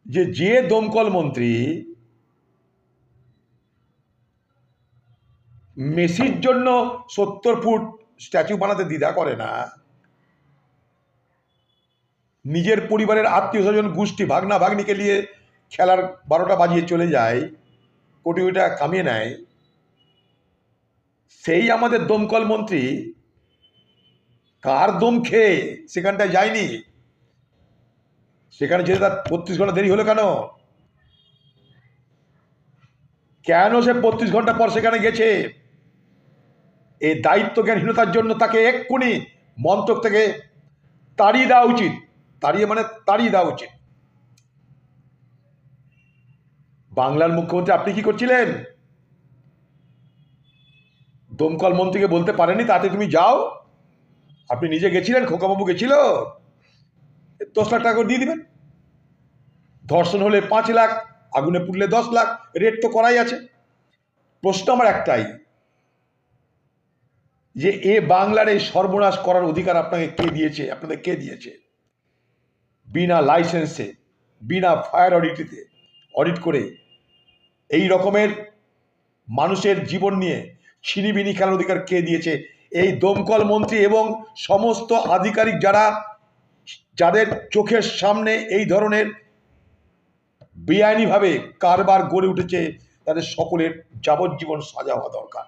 যে দমকল মন্ত্রী মেসির জন্য 70 ফুট স্ট্যাচু বানাতে দ্বিধা করে না, নিজের পরিবারের আত্মীয় স্বজন গোষ্ঠী ভাগনা ভাগ্নিকে নিয়ে খেলার 12টা বাজিয়ে চলে যায়, কোটি কোটি টাকা কামিয়ে নেয়, সেই আমাদের দমকল মন্ত্রী কার দম খেয়ে সেখানটায় যায়নি? সেখানে যেতে তার 32 ঘন্টা দেরি হলো কেন? কেন সে 32 ঘন্টা পর সেখানে গেছে? এই দায়িত্ব জ্ঞানহীনতার জন্য তাকে এক্ষুনি মন্ত্রক থেকে তাড়িয়ে দেওয়া উচিত। তাড়িয়ে দেওয়া উচিত। বাংলার মুখ্যমন্ত্রী আপনি কি করছিলেন? দমকল মন্ত্রীকে বলতে পারেনি তাতে তুমি যাও? আপনি নিজে গেছিলেন, খোকাবাবু গেছিল, 10 লাখ টাকা করে দিয়ে দিবেন। ধর্ষণ হলে 5 লাখ, আগুনে পুড়লে 10 লাখ, রেট তো করাই আছে। প্রশ্ন আমার একটাই, যে বাংলার এই সর্বনাশ করার অধিকার আপনাকে কে দিয়েছে? আপনাদের কে দিয়েছে? বিনা লাইসেন্সে, বিনা ফায়ার অডিট করে এই রকমের মানুষের জীবন নিয়ে ছিনিবিনি খেলার অধিকার কে দিয়েছে? এই দমকল মন্ত্রী এবং সমস্ত আধিকারিক যাদের চোখের সামনে এই ধরনের বেআইনিভাবে কারবার গড়ে উঠেছে, তাদের সকলের যাবজ্জীবন সাজা হওয়া দরকার।